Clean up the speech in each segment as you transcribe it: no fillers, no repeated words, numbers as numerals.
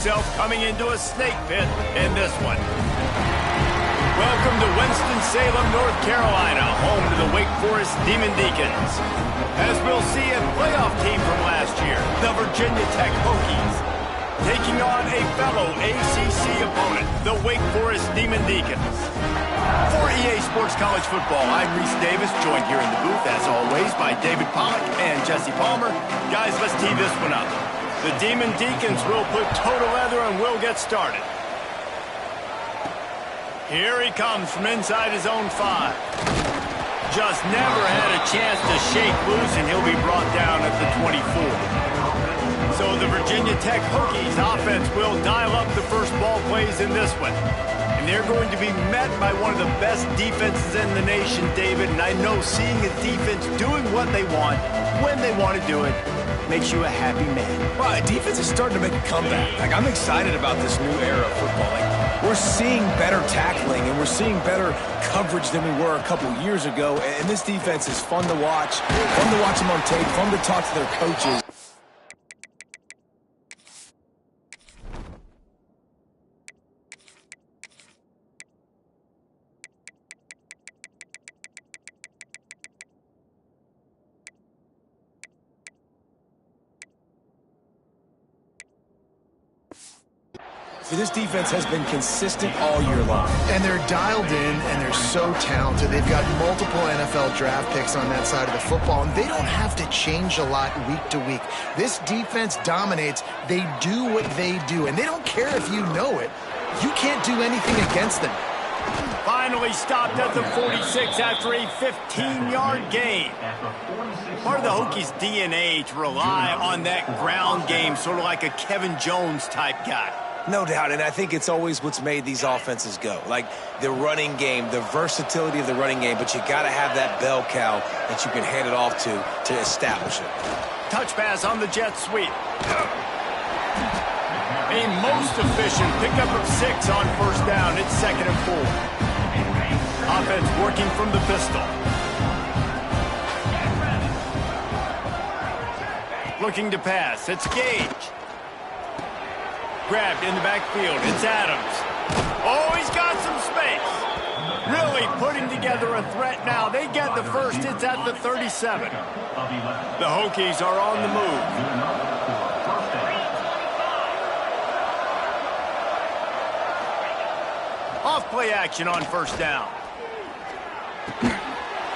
Coming into a snake pit in this one. Welcome to Winston-Salem, North Carolina, home to the Wake Forest Demon Deacons. As we'll see, a playoff team from last year, the Virginia Tech Hokies, taking on a fellow ACC opponent, the Wake Forest Demon Deacons. For EA Sports College Football, I'm Reese Davis, joined here in the booth, as always, by David Pollack and Jesse Palmer. Guys, let's tee this one up. The Demon Deacons will put toe to leather and we'll get started. Here he comes from inside his own 5. Just never had a chance to shake loose, and he'll be brought down at the 24. So the Virginia Tech Hokies offense will dial up the first ball plays in this one. And they're going to be met by one of the best defenses in the nation, David. And I know seeing a defense doing what they want, when they want to do it, makes you a happy man. Well, defense is starting to make a comeback. Like, I'm excited about this new era of football. Like, we're seeing better tackling, and we're seeing better coverage than we were a couple years ago. And this defense is fun to watch them on tape, fun to talk to their coaches. This defense has been consistent all year long. And they're dialed in, and they're so talented. They've got multiple NFL draft picks on that side of the football, and they don't have to change a lot week to week. This defense dominates. They do what they do, and they don't care if you know it. You can't do anything against them. Finally stopped at the 46 after a 15-yard gain. Part of the Hokies' DNA to rely on that ground game, sort of like a Kevin Jones type guy. No doubt, and I think it's always what's made these offenses go. Like the running game, the versatility of the running game, but you got to have that bell cow that you can hand it off to establish it. Touch pass on the jet sweep. A most efficient pickup of 6 on first down. It's 2nd and 4. Offense working from the pistol. Looking to pass. It's Gage. Grabbed in the backfield. It's Adams. Oh, he's got some space. Really putting together a threat now. They get the first. It's at the 37. The Hokies are on the move. Off play action on first down.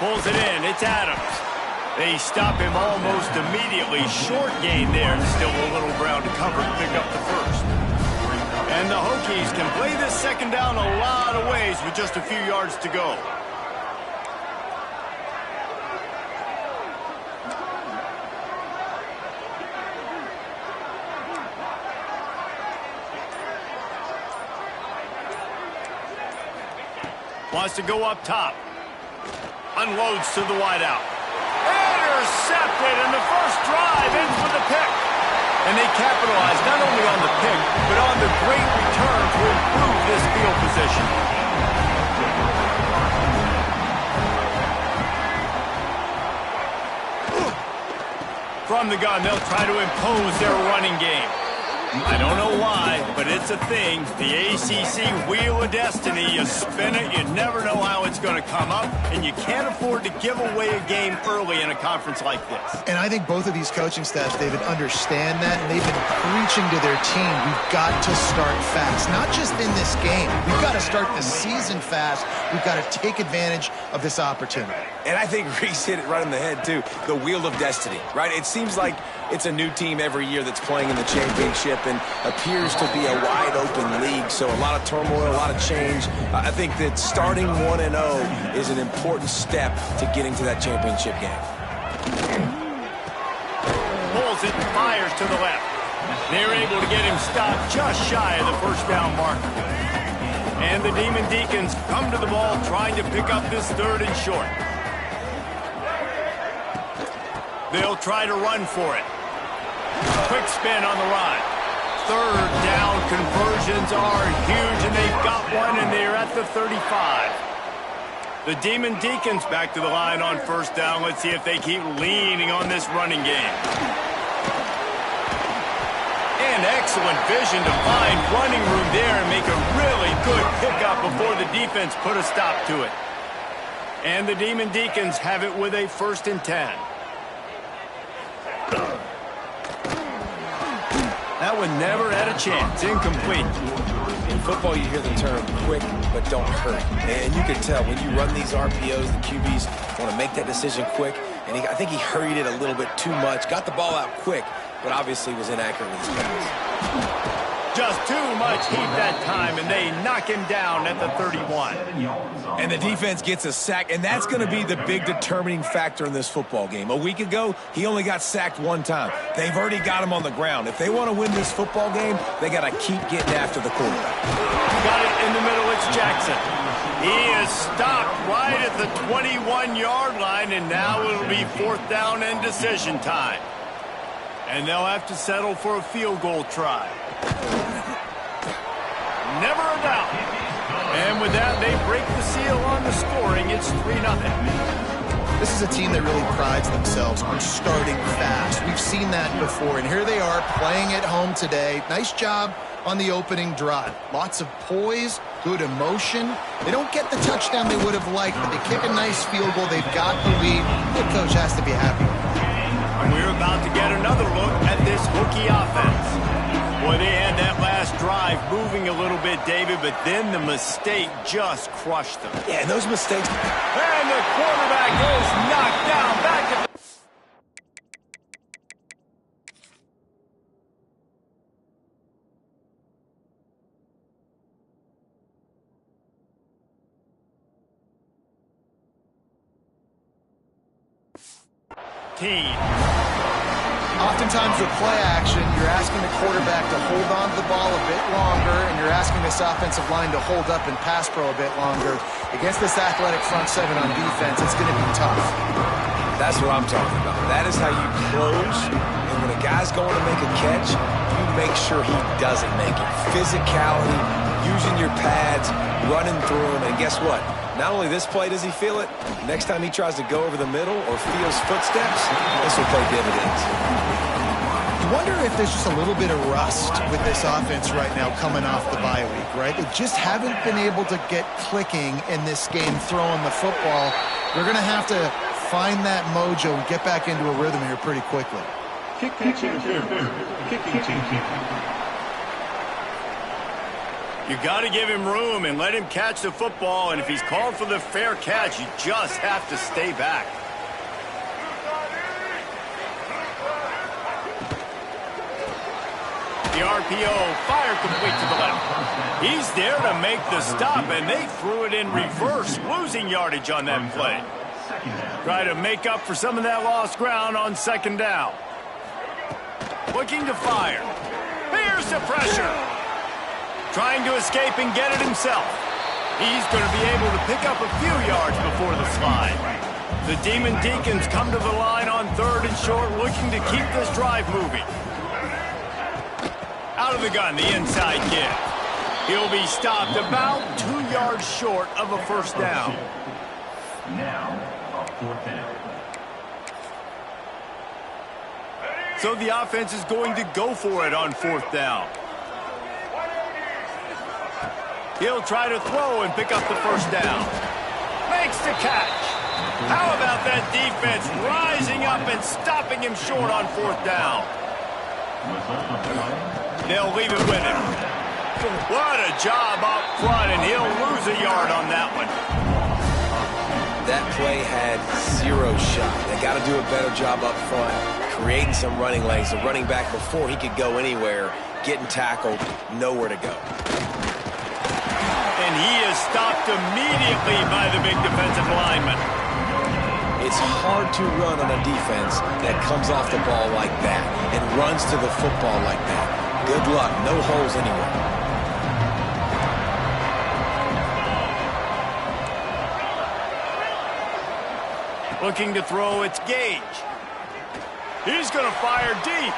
Pulls it in. It's Adams. They stop him almost immediately. Short gain there. Still a little ground to cover to pick up the first. And the Hokies can play this second down a lot of ways with just a few yards to go. Wants to go up top. Unloads to the wideout. Intercepted, and the first drive ends with a pick. And they capitalize not only on the pick, but on the great return to improve this field position. From the gun, they'll try to impose their running game. I don't know why, but it's a thing. The ACC Wheel of Destiny, you spin it, you never know how it's going to come up, and you can't afford to give away a game early in a conference like this. And I think both of these coaching staffs, David, understand that, and they've been preaching to their team, we've got to start fast. Not just in this game. We've got to start the season fast. We've got to take advantage of this opportunity. And I think Reese hit it right on the head, too. The Wheel of Destiny, right? It seems like it's a new team every year that's playing in the championship and appears to be a wide-open league. So a lot of turmoil, a lot of change. I think that starting 1-0 is an important step to getting to that championship game. Pulls it and fires to the left. They're able to get him stopped just shy of the first down marker. And the Demon Deacons come to the ball trying to pick up this 3rd and short. They'll try to run for it. Quick spin on the ride. 3rd down conversions are huge, and they've got one, and they're at the 35. The Demon Deacons back to the line on first down. Let's see if they keep leaning on this running game. And excellent vision to find running room there and make a really good pickup before the defense put a stop to it. And the Demon Deacons have it with a 1st and 10. That one never had a chance. Incomplete. In football, you hear the term quick but don't hurt. And you can tell when you run these RPOs, the QBs want to make that decision quick. And I think he hurried it a little bit too much. Got the ball out quick, but obviously was inaccurate with his pass. Just too much heat that time, and they knock him down at the 31. And the defense gets a sack, and that's going to be the big determining factor in this football game. A week ago, he only got sacked 1 time. They've already got him on the ground. If they want to win this football game, they got to keep getting after the quarterback. Got it in the middle. It's Jackson. He is stopped right at the 21-yard line, and now it'll be 4th down and decision time. And they'll have to settle for a field goal try. Never a doubt. And with that, they break the seal on the scoring. It's 3-0. This is a team that really prides themselves on starting fast. We've seen that before, and here they are playing at home today. Nice job on the opening drive. Lots of poise, good emotion. They don't get the touchdown they would have liked, but they kick a nice field goal. They've got the lead. The coach has to be happy. And we're about to get another look at this Wakey offense. Boy, they had that last drive moving a little bit, David, but then the mistake just crushed them. Yeah, and those mistakes. And the quarterback is knocked down back to... team. Oftentimes with play action, you're asking the quarterback to hold on to the ball a bit longer, and you're asking this offensive line to hold up and pass pro a bit longer. Against this athletic front 7 on defense, it's going to be tough. That's what I'm talking about. That is how you close. And when a guy's going to make a catch, you make sure he doesn't make it. Physicality, using your pads, running through them, and guess what? Not only this play does he feel it, next time he tries to go over the middle or feels footsteps, this will pay dividends. You wonder if there's just a little bit of rust with this offense right now coming off the bye week, right? They just haven't been able to get clicking in this game throwing the football. They're going to have to find that mojo and get back into a rhythm here pretty quickly. Kicking team. You got to give him room and let him catch the football, and if he's called for the fair catch, you just have to stay back. The RPO, fire complete to the left. He's there to make the stop, and they threw it in reverse, losing yardage on that play. Try to make up for some of that lost ground on 2nd down. Looking to fire. Here's the pressure. Trying to escape and get it himself. He's going to be able to pick up a few yards before the slide. The Demon Deacons come to the line on 3rd and short, looking to keep this drive moving. Out of the gun, the inside kick. He'll be stopped about 2 yards short of a 1st down. Now, 4th down. So the offense is going to go for it on 4th down. He'll try to throw and pick up the 1st down. Makes the catch. How about that defense rising up and stopping him short on 4th down? They'll leave it with him. What a job up front, and he'll lose a yard on that one. That play had 0 shot. They got to do a better job up front, creating some running lanes. The running back, before he could go anywhere, getting tackled, nowhere to go. And he is stopped immediately by the big defensive lineman. It's hard to run on a defense that comes off the ball like that and runs to the football like that. Good luck. No holes anywhere. Looking to throw, it's Gage. He's going to fire deep.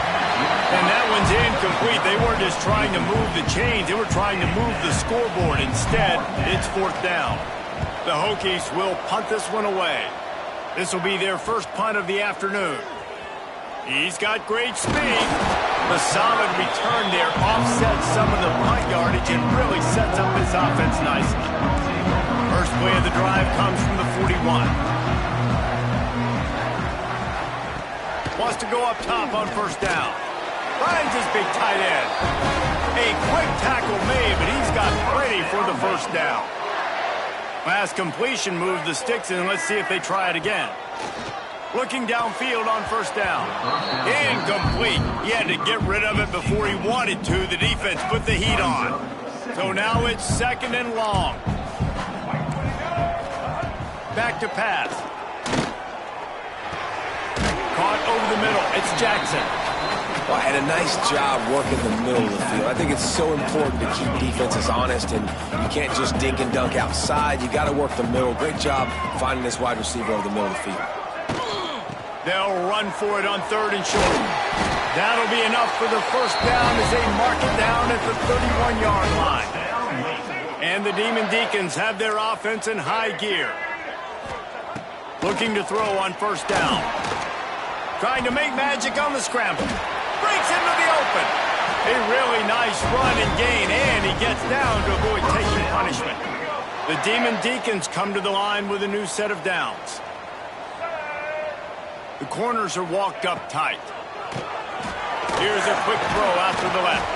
And that one's incomplete. They weren't just trying to move the chains. They were trying to move the scoreboard. Instead, it's 4th down. The Hokies will punt this one away. This will be their first punt of the afternoon. He's got great speed. The solid return there offsets some of the punt yardage and really sets up this offense nicely. First play of the drive comes from the 41. Wants to go up top on first down. Finds his big tight end. A quick tackle made, but he's got plenty for the first down. Last completion moved the sticks in. Let's see if they try it again. Looking downfield on first down. Incomplete. He had to get rid of it before he wanted to. The defense put the heat on. So now it's second and long. Back to pass. Caught over the middle. It's Jackson. Well, and a nice job working the middle of the field. I think it's so important to keep defenses honest, and you can't just dink and dunk outside. You got to work the middle. Great job finding this wide receiver over the middle of the field. They'll run for it on third and short. That'll be enough for the first down as they mark it down at the 31-yard line. And the Demon Deacons have their offense in high gear. Looking to throw on first down. Trying to make magic on the scramble. Breaks into the open. A really nice run and gain, and he gets down to avoid taking punishment. The Demon Deacons come to the line with a new set of downs. The corners are walked up tight. Here's a quick throw out to the left.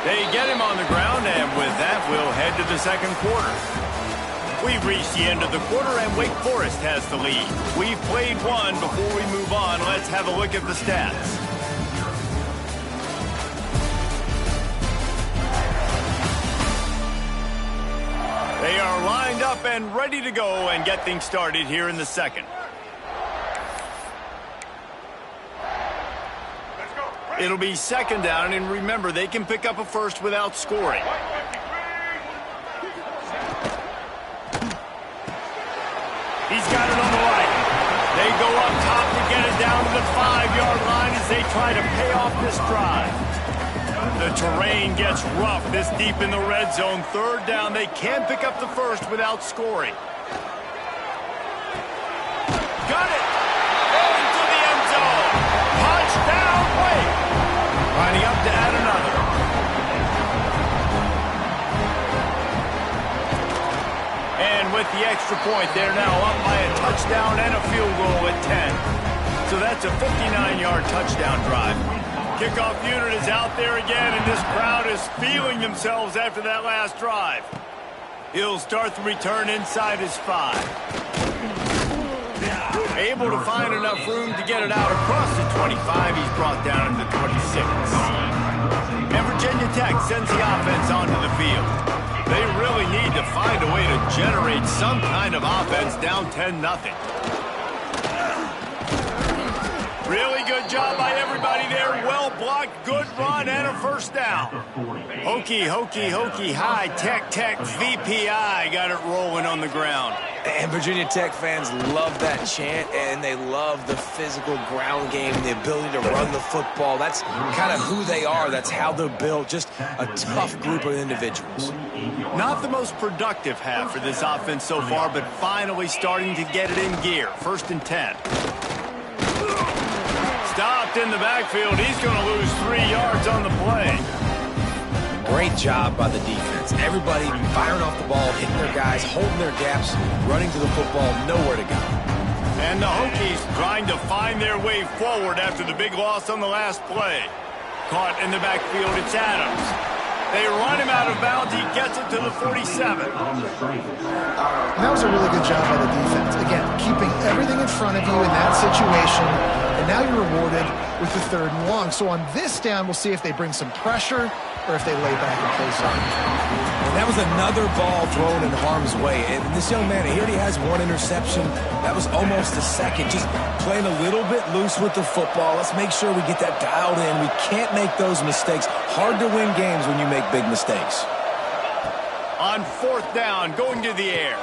They get him on the ground, and with that, we'll head to the second quarter. We've reached the end of the quarter, and Wake Forest has the lead. We've played one. Before we move on, let's have a look at the stats. They are lined up and ready to go and get things started here in the second. It'll be second down, and remember, they can pick up a first without scoring. He's got it on the right. They go up top to get it down to the 5-yard line as they try to pay off this drive. The terrain gets rough this deep in the red zone. Third down, they can pick up the first without scoring. Got it! Into the end zone. Touchdown, Wake! Lining up to add another. And with the extra point, they're now up by a touchdown and a field goal at 10. So that's a 59-yard touchdown drive. Kickoff unit is out there again, and this crowd is feeling themselves after that last drive. He'll start the return inside his 5. Able to find enough room to get it out across the 25. He's brought down at the 26. And Virginia Tech sends the offense onto the field. They really need to find a way to generate some kind of offense down 10-0. Really good job by everybody there. Well blocked, good run, and a first down. Hokey, hokey, hokey, high, tech, tech, VPI got it rolling on the ground. And Virginia Tech fans love that chant, and they love the physical ground game, the ability to run the football. That's kind of who they are. That's how they're built. Just a tough group of individuals. Not the most productive half for this offense so far, but finally starting to get it in gear. First and 10. Stopped in the backfield. He's going to lose 3 yards on the play. Great job by the defense. Everybody firing off the ball, hitting their guys, holding their gaps, running to the football, nowhere to go. And the Hokies trying to find their way forward after the big loss on the last play. Caught in the backfield, it's Adams. They run him out of bounds. He gets it to the 47. And that was a really good job by the defense. Again, keeping everything in front of you in that situation, and now you're rewarded with the 3rd and long. So on this down, we'll see if they bring some pressure or if they lay back and play something. And that was another ball thrown in harm's way. And this young man, he already has 1 interception. That was almost a second. Just playing a little bit loose with the football. Let's make sure we get that dialed in. We can't make those mistakes. Hard to win games when you make big mistakes. On 4th down, going to the air.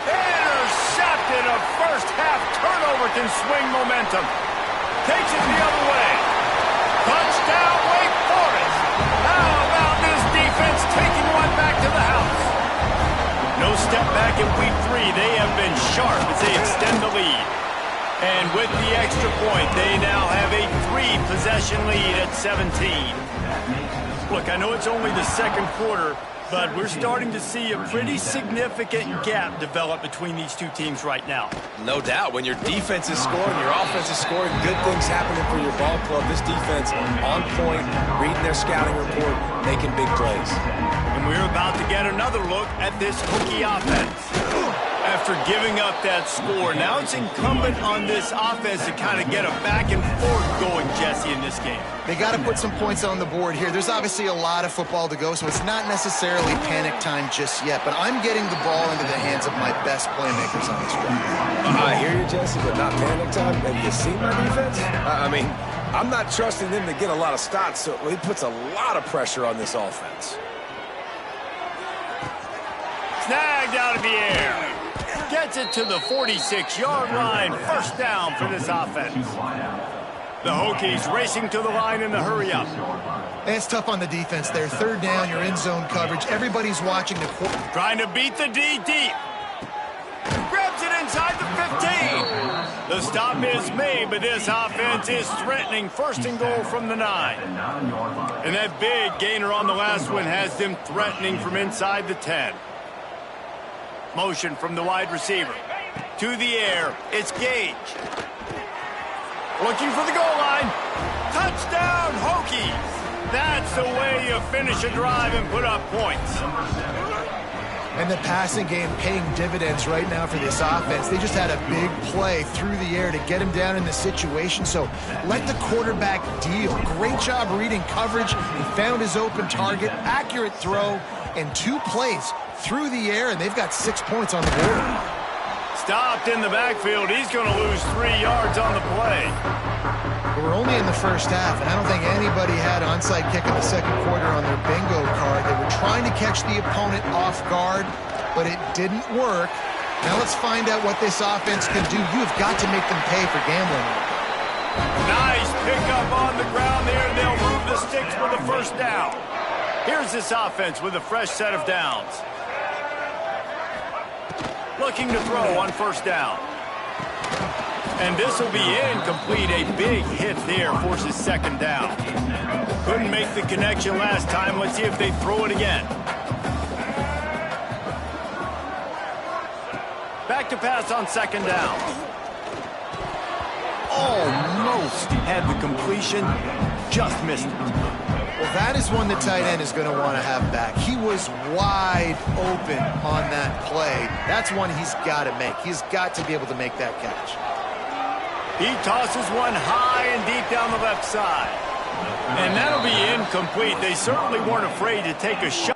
Intercepted. A first-half turnover can swing momentum. Takes it the other way. Touchdown, Wake Forest. How about this defense taking one back to the house? No step back in week 3. They have been sharp as they extend the lead. And with the extra point, they now have a 3-possession lead at 17. Look, I know it's only the second quarter, but we're starting to see a pretty significant gap develop between these two teams right now. No doubt. When your defense is scoring, your offense is scoring, good things happening for your ball club. This defense on point, reading their scouting report, making big plays. And we're about to get another look at this Hokie offense. After giving up that score, now it's incumbent on this offense to kind of get a back and forth going, Jesse, in this game. They got to put some points on the board here. There's obviously a lot of football to go, so it's not necessarily panic time just yet, but I'm getting the ball into the hands of my best playmakers on this drive. I hear you, Jesse, but not panic time. Have you seen my defense? I mean, I'm not trusting them to get a lot of stops, so he puts a lot of pressure on this offense. Snagged out of the air. Gets it to the 46-yard line. First down for this offense. The Hokies racing to the line in the hurry-up. It's tough on the defense there. Third down, you're in zone coverage. Everybody's watching the quarter. Trying to beat the D deep. Grabs it inside the 15. The stop is made, but this offense is threatening first and goal from the 9. And that big gainer on the last one has them threatening from inside the 10. Motion from the wide receiver. To the air, it's Gage. Looking for the goal line. Touchdown, Hokies. That's the way you finish a drive and put up points. And the passing game paying dividends right now for this offense. They just had a big play through the air to get him down in the situation. So let the quarterback deal. Great job reading coverage. He found his open target. Accurate throw. And 2 plays through the air, and they've got 6 points on the board. Stopped in the backfield. He's going to lose 3 yards on the play. We're only in the first half, and I don't think anybody had onside kick in the second quarter on their bingo card. They were trying to catch the opponent off guard, but it didn't work. Now let's find out what this offense can do. You've got to make them pay for gambling. Nice pickup on the ground there, and they'll move the sticks for the first down. Here's this offense with a fresh set of downs. Looking to throw on first down. And this will be incomplete. A big hit there forces second down. Couldn't make the connection last time. Let's see if they throw it again. Back to pass on second down. Almost had the completion. Just missed it. Well, that is one the tight end is going to want to have back. He was wide open on that play. That's one he's got to make. He's got to be able to make that catch. He tosses one high and deep down the left side. And that'll be incomplete. They certainly weren't afraid to take a shot.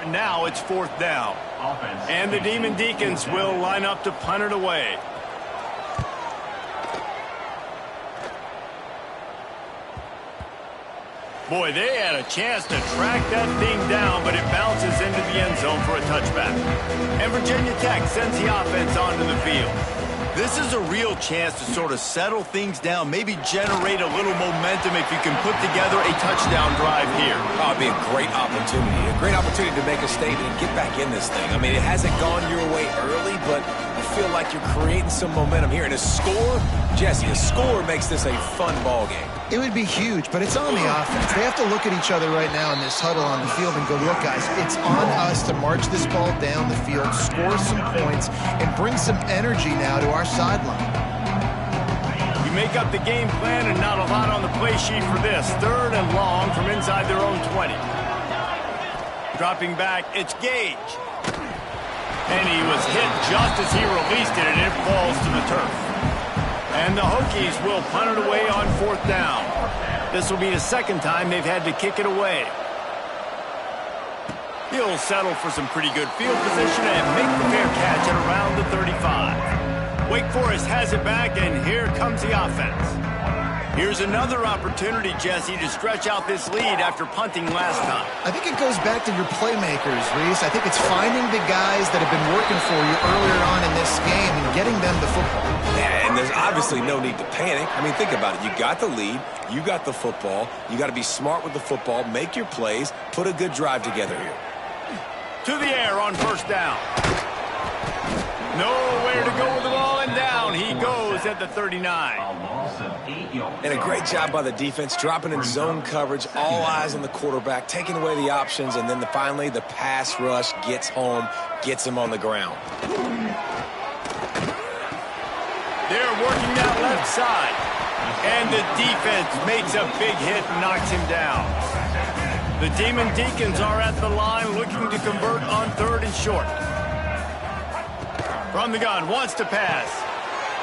And now it's fourth down. And the Demon Deacons will line up to punt it away. Boy, they had a chance to track that thing down, but it bounces into the end zone for a touchback. And Virginia Tech sends the offense onto the field. This is a real chance to sort of settle things down, maybe generate a little momentum if you can put together a touchdown drive here. Oh, it'd be a great opportunity to make a statement and get back in this thing. I mean, it hasn't gone your way early, but I feel like you're creating some momentum here. And a score, Jesse, a score makes this a fun ball game. It would be huge, but it's on the offense. They have to look at each other right now in this huddle on the field and go, look, guys, it's on us to march this ball down the field, score some points, and bring some energy now to our sideline. We make up the game plan and not a lot on the play sheet for this. Third and long from inside their own 20. Dropping back, it's Gage. And he was hit just as he released it, and it falls to the turf. And the Hokies will punt it away on fourth down. This will be the second time they've had to kick it away. He'll settle for some pretty good field position and make the fair catch at around the 35. Wake Forest has it back, and here comes the offense. Here's another opportunity, Jesse, to stretch out this lead after punting last time. I think it goes back to your playmakers, Reese. I think it's finding the guys that have been working for you earlier on in this game and getting them the football. Yeah, and there's obviously no need to panic. I mean, think about it. You got the lead. You got the football. You got to be smart with the football, make your plays, put a good drive together here. To the air on first down. Nowhere to go with the ball, and down he goes at the 39. And a great job by the defense, dropping in zone coverage, all eyes on the quarterback, taking away the options, and then finally the pass rush gets home, gets him on the ground. They're working that left side, and the defense makes a big hit and knocks him down. The Demon Deacons are at the line looking to convert on 3rd and short. From the gun, wants to pass.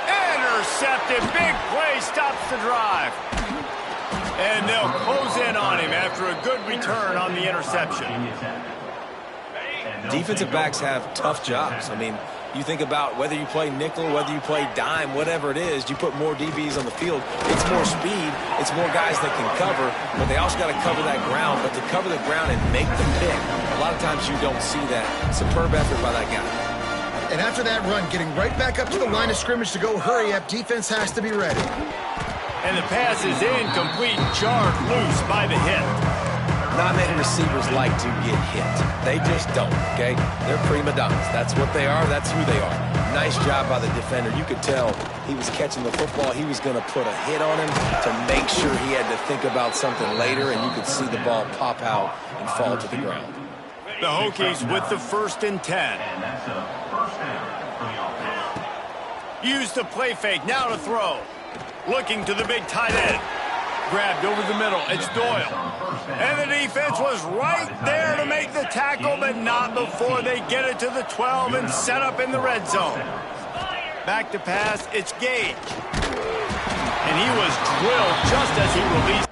Intercepted, big play, stops the drive. And they'll close in on him after a good return on the interception. Defensive backs have tough jobs. I mean, you think about whether you play nickel, whether you play dime, whatever it is, you put more DBs on the field. It's more speed. It's more guys that can cover, but they also got to cover that ground. But to cover the ground and make the pick, a lot of times you don't see that. Superb effort by that guy. And after that run, getting right back up to the line of scrimmage to go hurry up, defense has to be ready. And the pass is incomplete, jarred loose by the hit. Not many receivers like to get hit. They just don't, okay? They're prima donnas. That's what they are. That's who they are. Nice job by the defender. You could tell he was catching the football. He was going to put a hit on him to make sure he had to think about something later, and you could see the ball pop out and fall to the ground. The Hokies with the 1st and 10. Use the play fake, now to throw. Looking to the big tight end. Grabbed over the middle, it's Doyle. And the defense was right there to make the tackle, but not before they get it to the 12 and set up in the red zone. Back to pass, it's Gage. And he was drilled just as he released.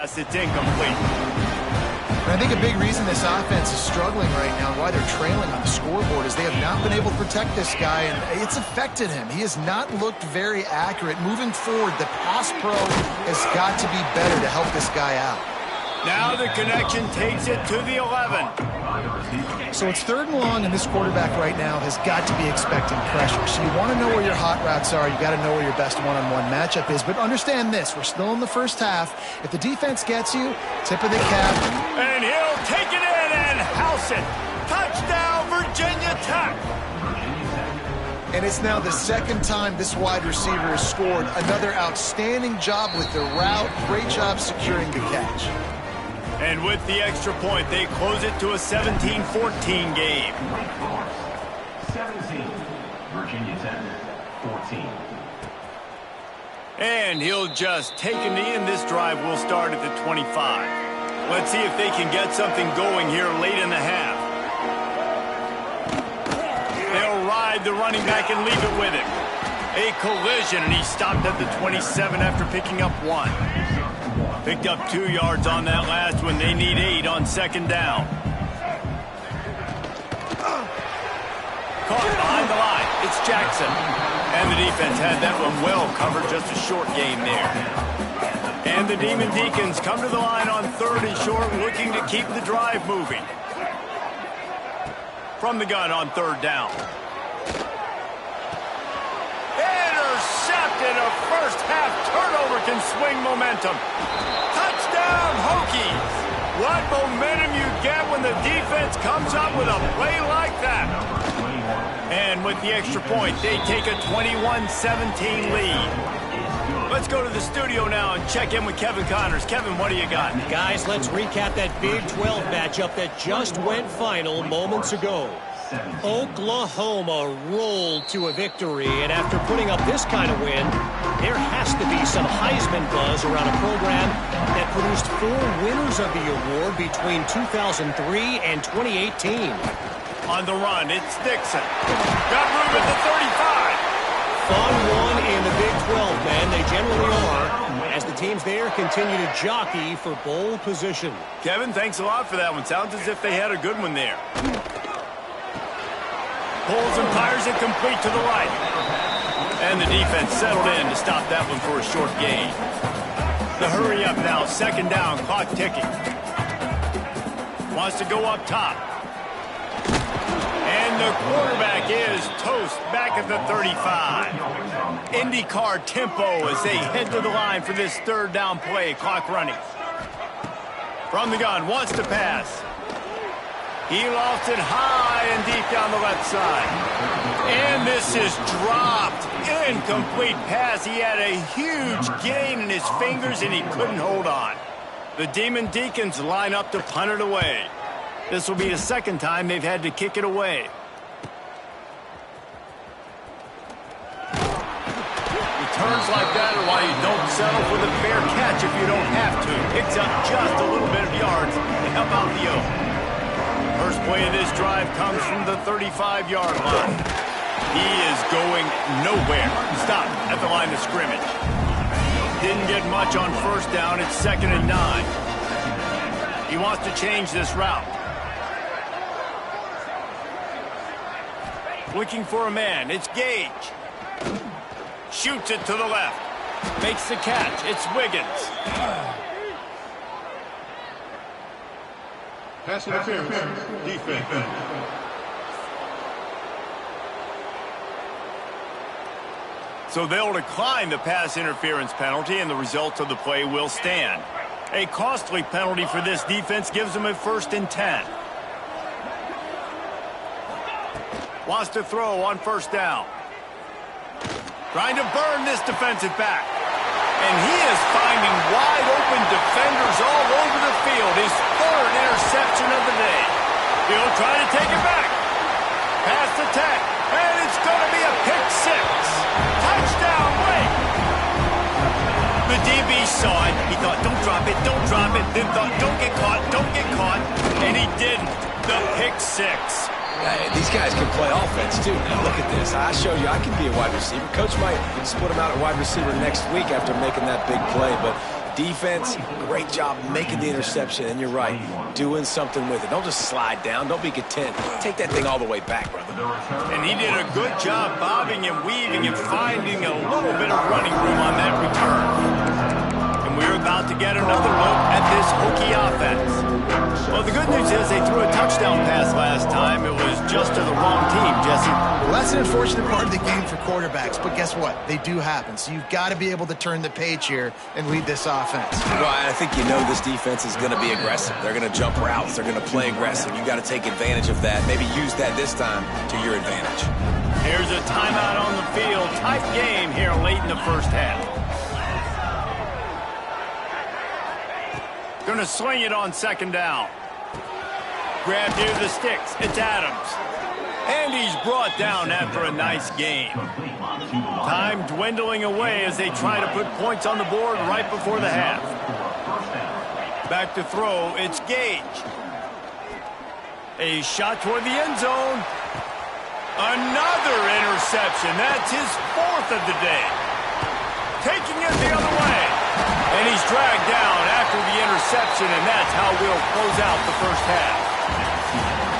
It's incomplete. And I think a big reason this offense is struggling right now, why they're trailing on the scoreboard, is they have not been able to protect this guy, and it's affected him. He has not looked very accurate. Moving forward, the pass pro has got to be better to help this guy out. Now the connection takes it to the 11. So it's 3rd and long, and this quarterback right now has got to be expecting pressure. So you want to know where your hot routes are. You got to know where your best one-on-one matchup is. But understand this, we're still in the first half. If the defense gets you, tip of the cap. And he'll take it in and house it. Touchdown, Virginia Tech. And it's now the 2nd time this wide receiver has scored. Another outstanding job with the route. Great job securing the catch. And with the extra point, they close it to a 17-14 game. 17, Virginia Tech, 14. And he'll just take a knee, and this drive will start at the 25. Let's see if they can get something going here late in the half. They'll ride the running back and leave it with him. A collision, and he stopped at the 27 after picking up 1. Picked up 2 yards on that last one. They need 8 on 2nd down. Caught behind the line. It's Jackson. And the defense had that one well covered. Just a short game there. And the Demon Deacons come to the line on 3rd and short, looking to keep the drive moving. From the gun on 3rd down. Intercepted. A first-half turnover can swing momentum. Touchdown, Hokies! What momentum you get when the defense comes up with a play like that. And with the extra point, they take a 21-17 lead. Let's go to the studio now and check in with Kevin Connors. Kevin, what do you got? Guys, let's recap that Big 12 matchup that just went final moments ago. Oklahoma rolled to a victory, and after putting up this kind of win, there has to be some Heisman buzz around a program that produced 4 winners of the award between 2003 and 2018. On the run, it's Dixon. Got room at the 35. Fun one in the Big 12, man. They generally are, as the teams there continue to jockey for bowl position. Kevin, thanks a lot for that one. Sounds as if they had a good one there. Pulls and fires it complete to the right. And the defense settled in to stop that one for a short gain. The hurry up now, second down, clock ticking. Wants to go up top. And the quarterback is toast back at the 35. IndyCar tempo as they head to the line for this third down play, clock running. From the gun, wants to pass. He lofts it high and deep down the left side. And this is dropped. Incomplete pass. He had a huge gain in his fingers and he couldn't hold on. The Demon Deacons line up to punt it away. This will be the second time they've had to kick it away. Returns like that are why you don't settle for the fair catch if you don't have to. Picks up just a little bit of yards to help out the Oak. First play of this drive comes from the 35-yard line. He is going nowhere. Stop at the line of scrimmage. Didn't get much on first down. It's 2nd and 9. He wants to change this route. Looking for a man. It's Gage. Shoots it to the left. Makes the catch. It's Wiggins. Pass interference. Defense. So they'll decline the pass interference penalty, and the results of the play will stand. A costly penalty for this defense gives them a 1st and 10. Wants to throw on first down. Trying to burn this defensive back. And he is finding wide open defenders all over the field. His 3rd interception of the day. He'll try to take it back. Pass attack. And it's going to be a pick 6. Touchdown, Wake. The DB saw it. He thought, don't drop it, don't drop it. Then thought, don't get caught, don't get caught. And he didn't. The pick 6. These guys can play offense, too. Now, look at this. I showed you I can be a wide receiver. Coach might split him out at wide receiver next week after making that big play. But defense, great job making the interception. And you're right, doing something with it. Don't just slide down. Don't be content. Take that thing all the way back, brother. And he did a good job bobbing and weaving and finding a little bit of running room on that return. And we're about to get another look at this Hokie offense. Well, the good news is they threw a touchdown pass last time. It was just to the wrong team, Jesse. Well, that's an unfortunate part of the game for quarterbacks, but guess what? They do happen. So you've got to be able to turn the page here and lead this offense. Well, I think you know this defense is going to be aggressive. They're going to jump routes. They're going to play aggressive. You got to take advantage of that. Maybe use that this time to your advantage. Here's a timeout on the field. Tight game here late in the first half. Going to swing it on second down. Grabbed near the sticks. It's Adams. And he's brought down after a nice gain. Time dwindling away as they try to put points on the board right before the half. Back to throw. It's Gage. A shot toward the end zone. Another interception. That's his 4th of the day. Taking it the other way. And he's dragged down after the interception, and that's how we'll close out the first half.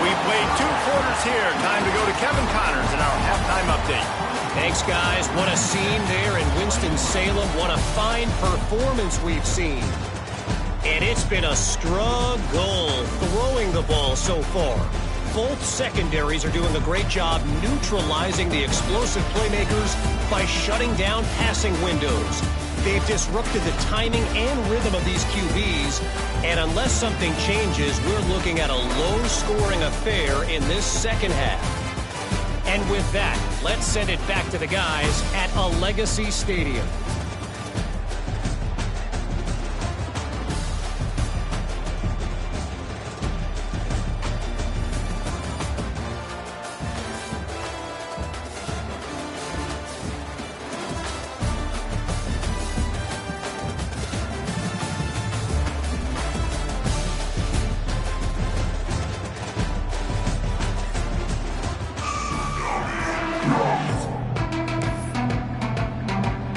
We played 2 quarters here. Time to go to Kevin Connors in our halftime update. Thanks, guys. What a scene there in Winston-Salem. What a fine performance we've seen. And it's been a struggle throwing the ball so far. Both secondaries are doing a great job neutralizing the explosive playmakers by shutting down passing windows. They've disrupted the timing and rhythm of these QBs, and unless something changes, we're looking at a low-scoring affair in this second half. And with that, let's send it back to the guys at a Legacy Stadium.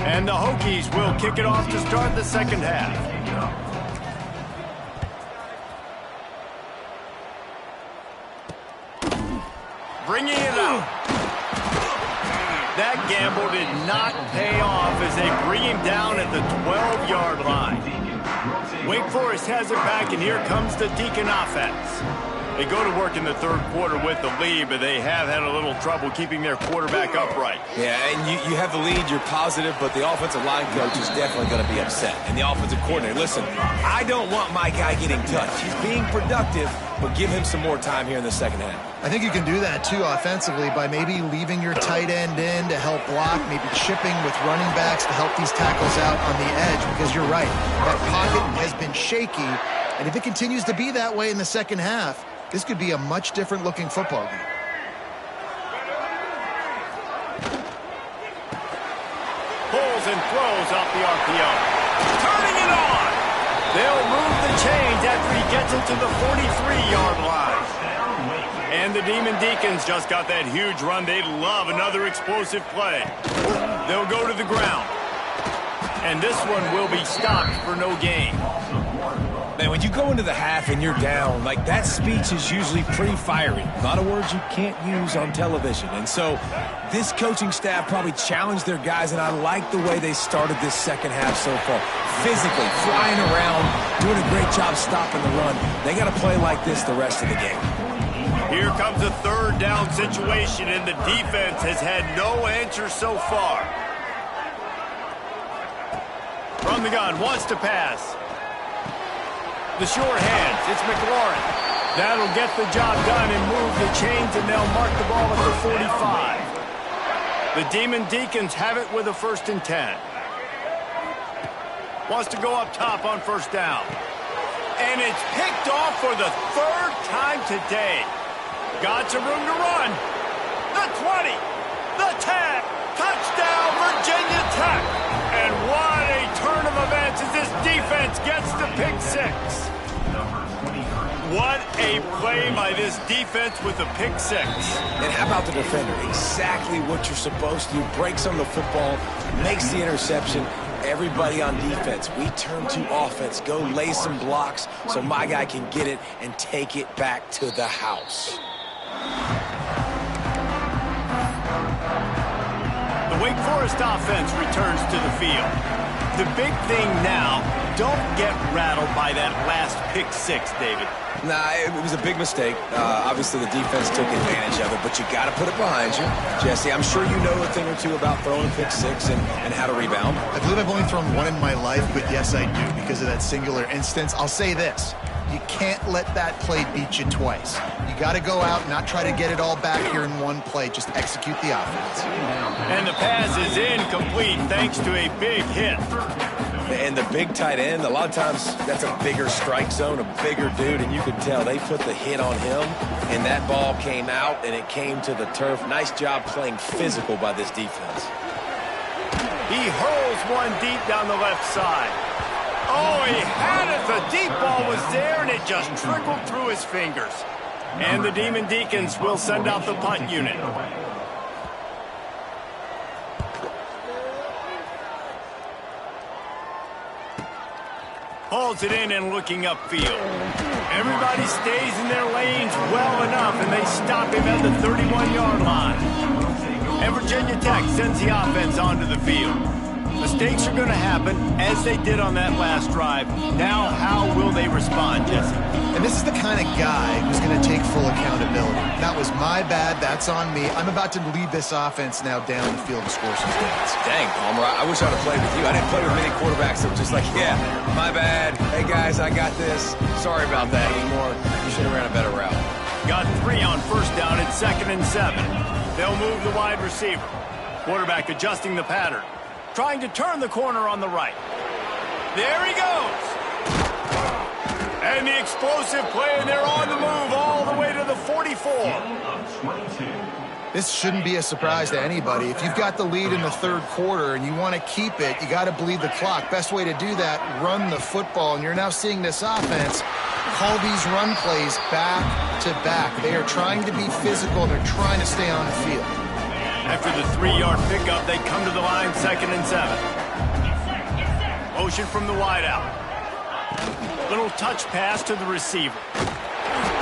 And the Hokies will kick it off to start the second half. Bringing it out. That that gamble did not pay off as they bring him down at the 12-yard line. Wake Forest has it back, and here comes the Deacon offense. They go to work in the third quarter with the lead, but they have had a little trouble keeping their quarterback upright. Yeah, and you have the lead, you're positive, but the offensive line coach is definitely going to be upset. And the offensive coordinator, listen, I don't want my guy getting touched. He's being productive, but give him some more time here in the second half. I think you can do that, too, offensively, by maybe leaving your tight end in to help block, maybe chipping with running backs to help these tackles out on the edge, because you're right, that pocket has been shaky, and if it continues to be that way in the second half, this could be a much different-looking football game. Pulls and throws off the RPO. Turning it on! They'll move the chains after he gets into the 43-yard line. And the Demon Deacons just got that huge run. They'd love another explosive play. They'll go to the ground. And this one will be stopped for no gain. Man, when you go into the half and you're down, like, that speech is usually pretty fiery. A lot of words you can't use on television. And so this coaching staff probably challenged their guys, and I like the way they started this second half so far. Physically, flying around, doing a great job stopping the run. They got to play like this the rest of the game. Here comes a third down situation, and the defense has had no answer so far. From the gun, wants to pass. The short hands, it's McLaurin. That'll get the job done and move the chains, and they'll mark the ball at the 45. The Demon Deacons have it with a 1st and 10. Wants to go up top on first down. And it's picked off for the 3rd time today. Got some room to run. The 20, the 10, touchdown Virginia Tech. And what a turn of events as this defense gets the pick 6. What a play by this defense with the pick 6. And how about the defender? Exactly what you're supposed to do. Breaks on the football, makes the interception. Everybody on defense, we turn to offense. Go lay some blocks so my guy can get it and take it back to the house. The Wake Forest offense returns to the field. The big thing now, don't get rattled by that last pick 6, David. Nah, it was a big mistake. Obviously, the defense took advantage of it, but you got to put it behind you. Jesse, I'm sure you know a thing or two about throwing pick 6 and how to rebound. I believe I've only thrown one in my life, but yes, I do, because of that singular instance. I'll say this. You can't let that play beat you twice. You got to go out and not try to get it all back here in one play. Just execute the offense. And the pass is incomplete thanks to a big hit. And the big tight end, a lot of times that's a bigger strike zone, a bigger dude, and you can tell they put the hit on him, and that ball came out, and it came to the turf. Nice job playing physical by this defense. He hurls one deep down the left side. Oh, he had it. The deep ball was there, and it just trickled through his fingers. And the Demon Deacons will send out the punt unit. Hauls it in and looking upfield. Everybody stays in their lanes well enough, and they stop him at the 31-yard line. And Virginia Tech sends the offense onto the field. Mistakes are going to happen, as they did on that last drive. Now, how will they respond, Jesse? And this is the kind of guy who's going to take full accountability. That was my bad. That's on me. I'm about to lead this offense now down the field to score some points. Dang, Palmer, I wish I would have played with you. I didn't play with many quarterbacks that were just like, yeah, my bad. Hey, guys, I got this. Sorry about that anymore. You should have ran a better route. Got 3 on first down at 2nd and 7. They'll move the wide receiver. Quarterback adjusting the pattern. Trying to turn the corner on the right. There he goes. And the explosive play, and they're on the move all the way to the 44. This shouldn't be a surprise to anybody. If you've got the lead in the third quarter and you want to keep it, you got to bleed the clock. Best way to do that, run the football. And you're now seeing this offense call these run plays back to back. They are trying to be physical. They're trying to stay on the field. After the 3-yard pickup, they come to the line 2nd and 7. Motion from the wideout. Little touch pass to the receiver.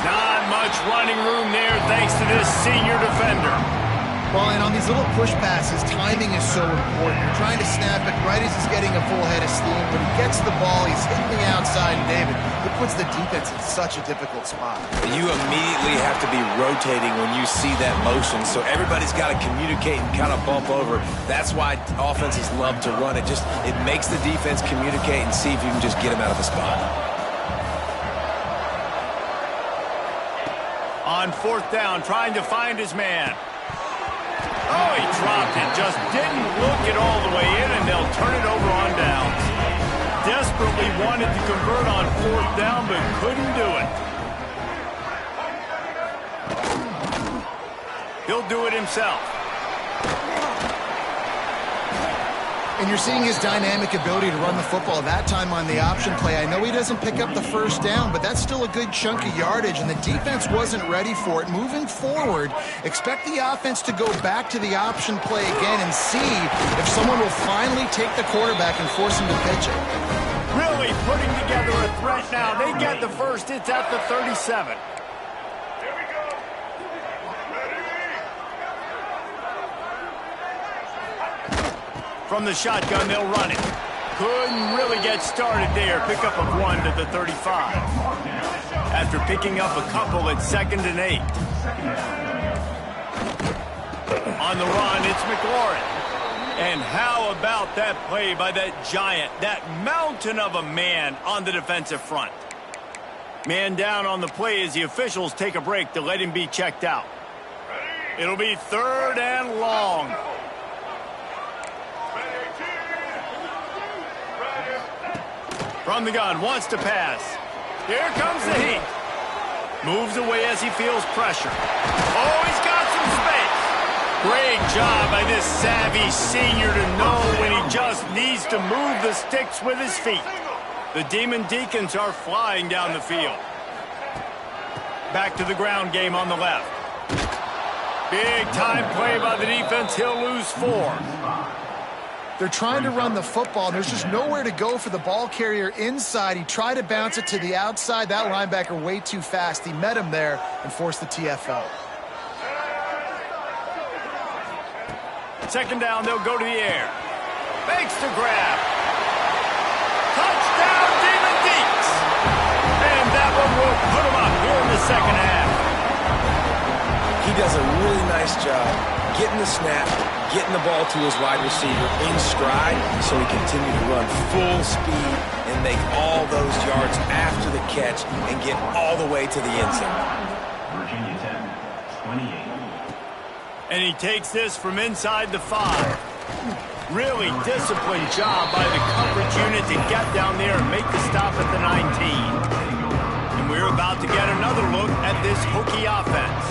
Not much running room there thanks to this senior defender. Well, and on these little push passes, timing is so important. You're trying to snap it right as he's getting a full head of steam. When he gets the ball, he's hitting the outside, and David, it puts the defense in such a difficult spot. You immediately have to be rotating when you see that motion, so everybody's got to communicate and kind of bump over. That's why offenses love to run it. It makes the defense communicate and see if you can just get him out of the spot. On 4th down, trying to find his man. Oh, he dropped it. Just didn't look it all the way in, and they'll turn it over on downs. Desperately wanted to convert on 4th down, but couldn't do it. He'll do it himself. And you're seeing his dynamic ability to run the football, that time on the option play. I know he doesn't pick up the first down, but that's still a good chunk of yardage, and the defense wasn't ready for it. Moving forward, expect the offense to go back to the option play again and see if someone will finally take the quarterback and force him to pitch it. Really putting together a threat now. They get the first. It's at the 37. From the shotgun, they'll run it. Couldn't really get started there. Pick up of 1 to the 35. After picking up a couple, it's 2nd and 8. On the run, it's McLaurin. And how about that play by that giant, that mountain of a man on the defensive front? Man down on the play as the officials take a break to let him be checked out. It'll be 3rd and long. From the gun, wants to pass. Here comes the heat. Moves away as he feels pressure. Oh, he's got some space. Great job by this savvy senior to know when he just needs to move the sticks with his feet. The Demon Deacons are flying down the field. Back to the ground game on the left. Big time play by the defense. He'll lose 4. They're trying to run the football, and there's just nowhere to go for the ball carrier inside. He tried to bounce it to the outside. That linebacker way too fast. He met him there and forced the TFL. 2nd down, they'll go to the air. Makes the grab. Touchdown, Demon Deeks! And that one will put him up here in the 2nd half. He does a really nice job getting the snap, getting the ball to his wide receiver in stride, so he continued to run full speed and make all those yards after the catch and get all the way to the end zone. Virginia Tech, 28. And he takes this from inside the 5. Really disciplined job by the coverage unit to get down there and make the stop at the 19. And we're about to get another look at this Hokie offense.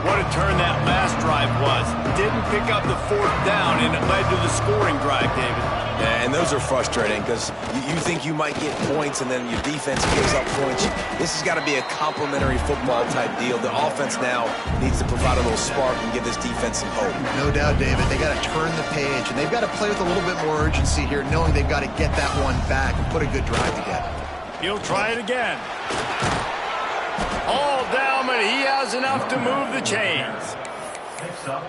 What a turn that last drive was. Didn't pick up the 4th down, and it led to the scoring drive, David. Yeah, and those are frustrating because you think you might get points and then your defense gives up points. This has got to be a complementary football type deal. The offense now needs to provide a little spark and give this defense some hope. No doubt, David. They got to turn the page, and they've got to play with a little bit more urgency here, knowing they've got to get that one back and put a good drive together. He'll try it again. All down, but he has enough to move the chains.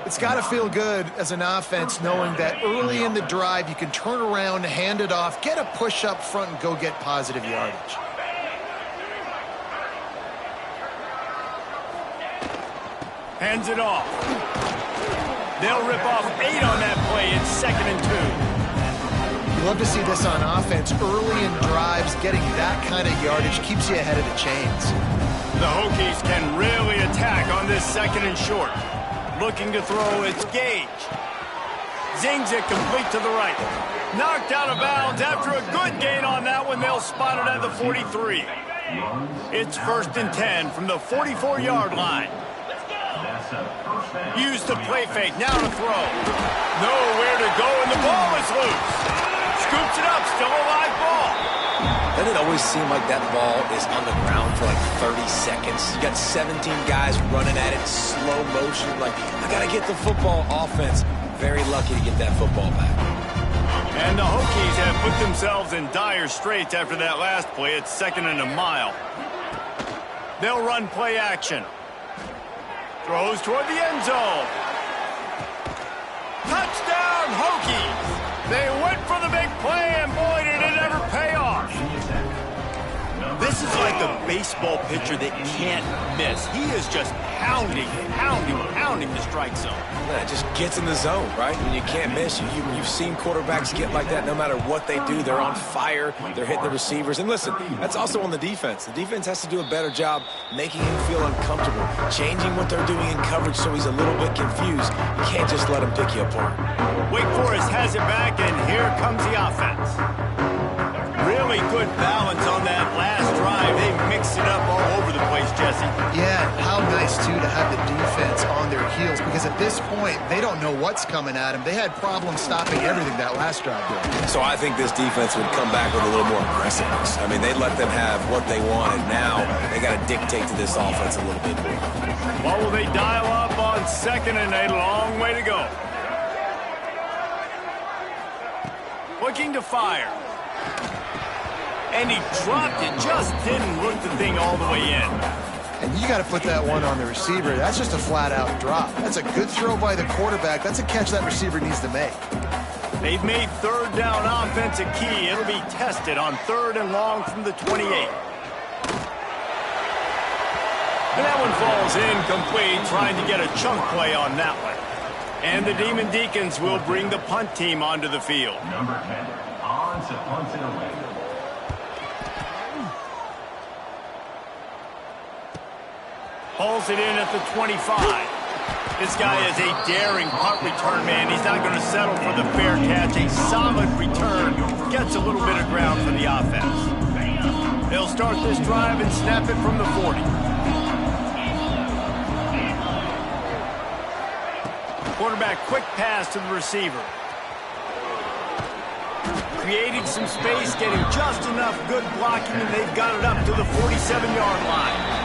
It's got to feel good as an offense knowing that early in the drive you can turn around, hand it off, get a push up front, and go get positive yardage. Hands it off. They'll rip off 8 on that play. It's 2nd and 2. You love to see this on offense. Early in drives, getting that kind of yardage keeps you ahead of the chains. The Hokies can really attack on this 2nd and short. Looking to throw, it's Gage. Zings it complete to the right. Knocked out of bounds after a good gain on that one. They'll spot it at the 43. It's 1st and 10 from the 44-yard line. Used the play fake, now to throw. Nowhere to go, and the ball is loose. Scoops it up, still a live ball. Doesn't it always seem like that ball is on the ground for like 30 seconds? You got 17 guys running at it, slow motion. Like, I got to get the football. Offense, very lucky to get that football back. And the Hokies have put themselves in dire straits after that last play. It's 2nd and a mile. They'll run play action. Throws toward the end zone. baseball pitcher that can't miss. He is just pounding the strike zone. Yeah, it just gets in the zone, right? And you can't miss. You've seen quarterbacks get like that no matter what they do. They're on fire. They're hitting the receivers. And listen, that's also on the defense. The defense has to do a better job making him feel uncomfortable, changing what they're doing in coverage so he's a little bit confused. You can't just let him pick you apart. Wake Forest has it back, and here comes the offense. Really good balance on that last drive. They mixed it up all over the place, Jesse. Yeah, how nice, too, to have the defense on their heels, because at this point, they don't know what's coming at them. They had problems stopping everything that last drive did. So I think this defense would come back with a little more aggressiveness. I mean, they let them have what they wanted. Now they got to dictate to this offense a little bit more. What will they dial up on second and a long way to go? Looking to fire. And he dropped it, just didn't look the thing all the way in. And you got to put that one on the receiver. That's just a flat-out drop. That's a good throw by the quarterback. That's a catch that receiver needs to make. They've made third down offense a key. It'll be tested on third and long from the 28. And that one falls incomplete, trying to get a chunk play on that one. And the Demon Deacons will bring the punt team onto the field. Number 10, on to punt it away. Pulls it in at the 25. This guy is a daring punt return man. He's not going to settle for the fair catch. A solid return. Gets a little bit of ground for the offense. They'll start this drive and snap it from the 40. Quarterback quick pass to the receiver. Creating some space, getting just enough good blocking, and they've got it up to the 47-yard line.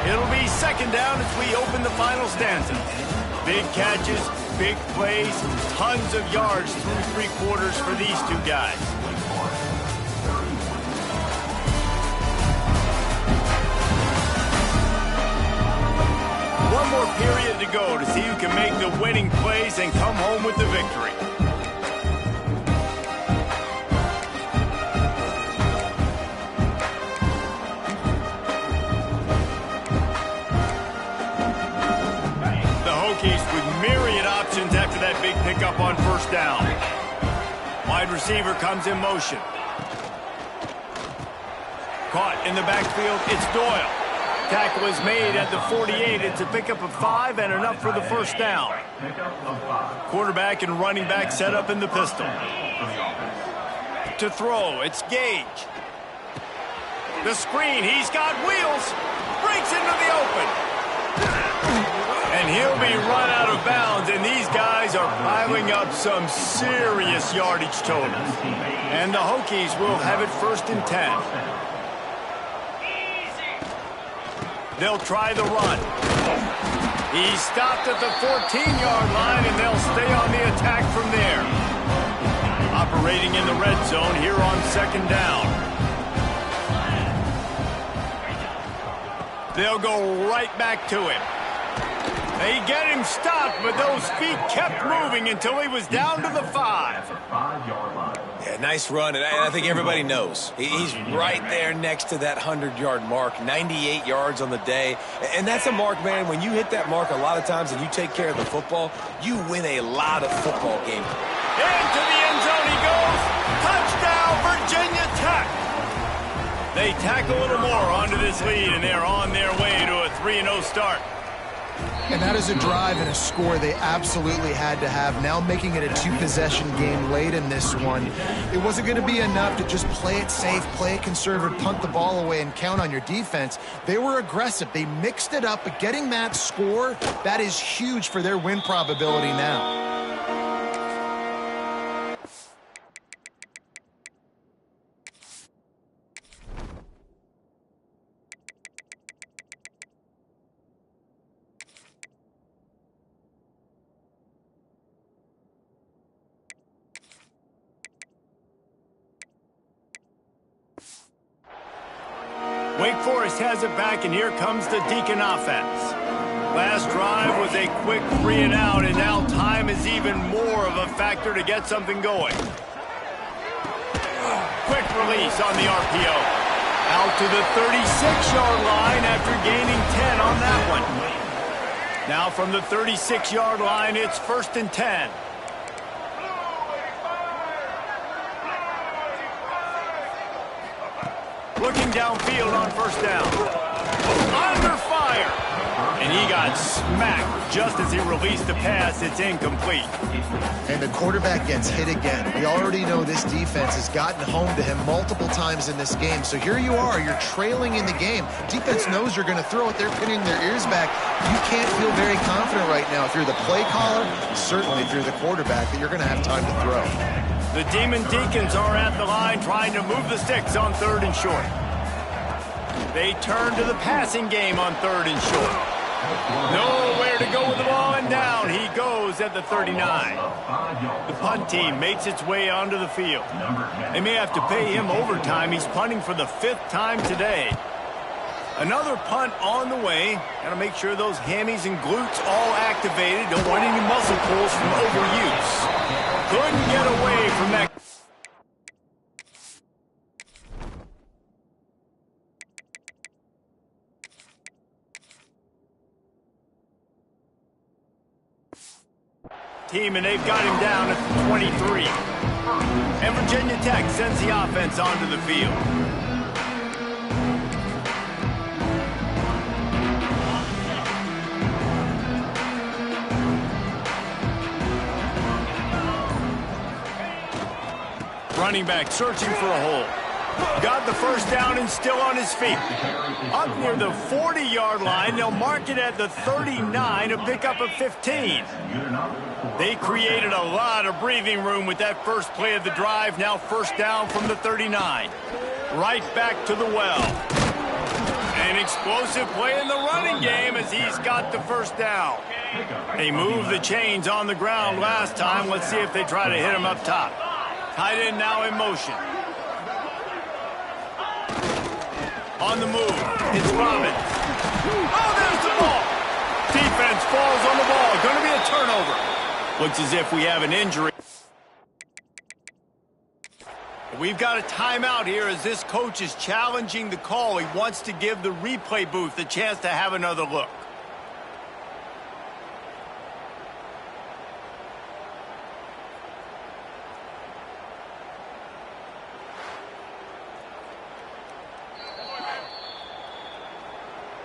It'll be second down as we open the final stanza. Big catches, big plays, tons of yards through three quarters for these two guys. One more period to go to see who can make the winning plays and come home with the victory. Myriad options after that big pickup on first down. Wide receiver comes in motion. Caught in the backfield, it's Doyle. Tackle is made at the 48. It's a pickup of 5 and enough for the first down. Quarterback and running back set up in the pistol. To throw, it's Gage. The screen, he's got wheels. Breaks into the open. And he'll be run out of bounds, and these guys are piling up some serious yardage totals. And the Hokies will have it first and 10. They'll try the run. He's stopped at the 14-yard line, and they'll stay on the attack from there. Operating in the red zone here on second down. They'll go right back to him. They get him stopped, but those feet kept moving until he was down to the 5. Yeah, nice run, and I think everybody knows. He's right there next to that 100-yard mark, 98 yards on the day. And that's a mark, man, when you hit that mark a lot of times and you take care of the football, you win a lot of football games. Into the end zone he goes. Touchdown, Virginia Tech. They tack a little more onto this lead, and they're on their way to a 3-0 start. And that is a drive and a score they absolutely had to have. Now making it a two-possession game late in this one. It wasn't going to be enough to just play it safe, play it conservative, punt the ball away, and count on your defense. They were aggressive. They mixed it up, but getting that score, that is huge for their win probability now. Wake Forest has it back, and here comes the Deacon offense. Last drive was a quick 3-and-out, and now time is even more of a factor to get something going. Quick release on the RPO. Out to the 36-yard line after gaining 10 on that one. Now from the 36-yard line, it's 1st and 10. Looking downfield on 1st down. Under fire. And he got smacked just as he released the pass. It's incomplete. And the quarterback gets hit again. We already know this defense has gotten home to him multiple times in this game. So here you are. You're trailing in the game. Defense knows you're going to throw it. They're pinning their ears back. You can't feel very confident right now. If you're the play caller, certainly if you're the quarterback, that you're going to have time to throw. The Demon Deacons are at the line trying to move the sticks on 3rd and short. They turn to the passing game on 3rd and short. Nowhere to go with the ball, and down he goes at the 39. The punt team makes its way onto the field. They may have to pay him overtime. He's punting for the 5th time today. Another punt on the way. Got to make sure those hammies and glutes all activated. Don't want any muscle pulls from overuse. Couldn't get away from that. Team, and they've got him down at the 23. And Virginia Tech sends the offense onto the field. Running back searching for a hole. Got the 1st down and still on his feet. Up near the 40-yard line, they'll mark it at the 39 to pick up a 15. They created a lot of breathing room with that first play of the drive. Now 1st down from the 39. Right back to the well. An explosive play in the running game as he's got the 1st down. They moved the chains on the ground last time. Let's see if they try to hit him up top. Tight end now in motion. On the move, it's Robbins. Oh, there's the ball. Defense falls on the ball. Going to be a turnover. Looks as if we have an injury. We've got a timeout here as this coach is challenging the call. He wants to give the replay booth a chance to have another look.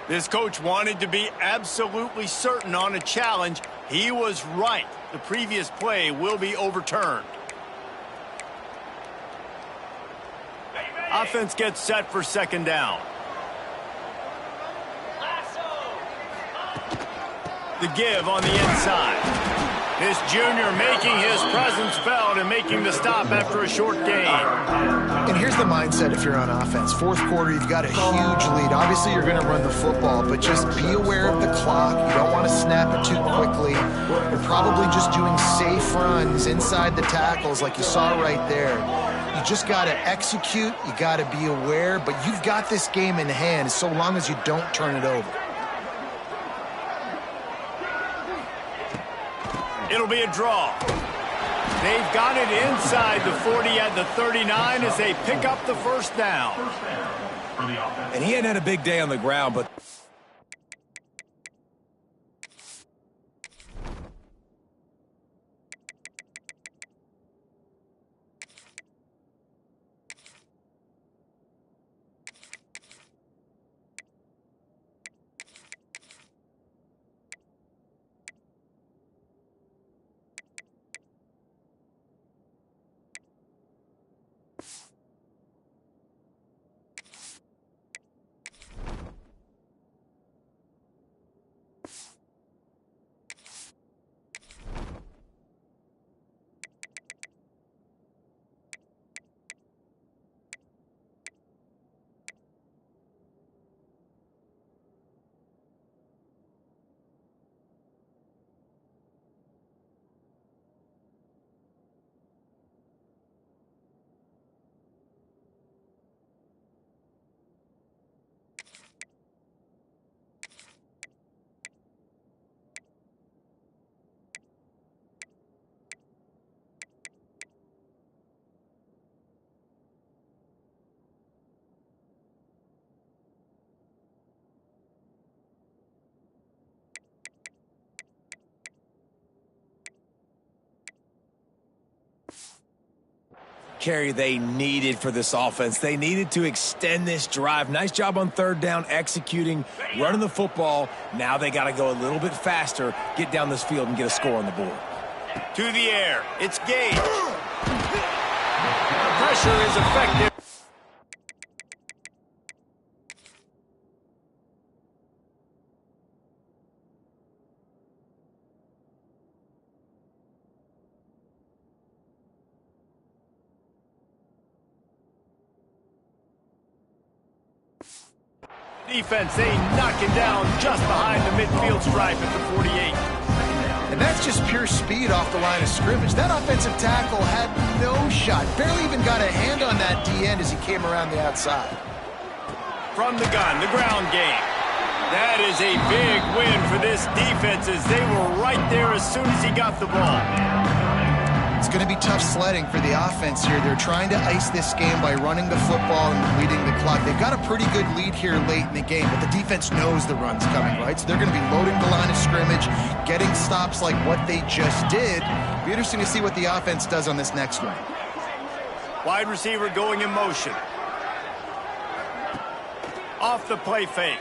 This coach wanted to be absolutely certain on a challenge. He was right. The previous play will be overturned. Offense gets set for 2nd down. The give on the inside. This junior making his presence felt and making the stop after a short gain. And here's the mindset if you're on offense. 4th quarter, you've got a huge lead. Obviously, you're going to run the football, but just be aware of the clock. You don't want to snap it too quickly. You're probably just doing safe runs inside the tackles like you saw right there. You just got to execute. You got to be aware, but you've got this game in hand so long as you don't turn it over. It'll be a draw. They've got it inside the 40 at the 39 as they pick up the 1st down. And he hadn't had a big day on the ground, but carry they needed for this offense. They needed to extend this drive. Nice job on third down, executing, running the football. Now they got to go a little bit faster, get down this field, and get a score on the board. To the air. It's Gage. Pressure is effective. Defense, they knock it down just behind the midfield stripe at the 48. And that's just pure speed off the line of scrimmage. That offensive tackle had no shot. Barely even got a hand on that D-end as he came around the outside. From the gun, the ground game. That is a big win for this defense as they were right there as soon as he got the ball. It's going to be tough sledding for the offense here. They're trying to ice this game by running the football and leading the clock. They've got a pretty good lead here late in the game, but the defense knows the run's coming, right? So they're going to be loading the line of scrimmage, getting stops like what they just did. Be interesting to see what the offense does on this next one. Wide receiver going in motion. Off the play fake.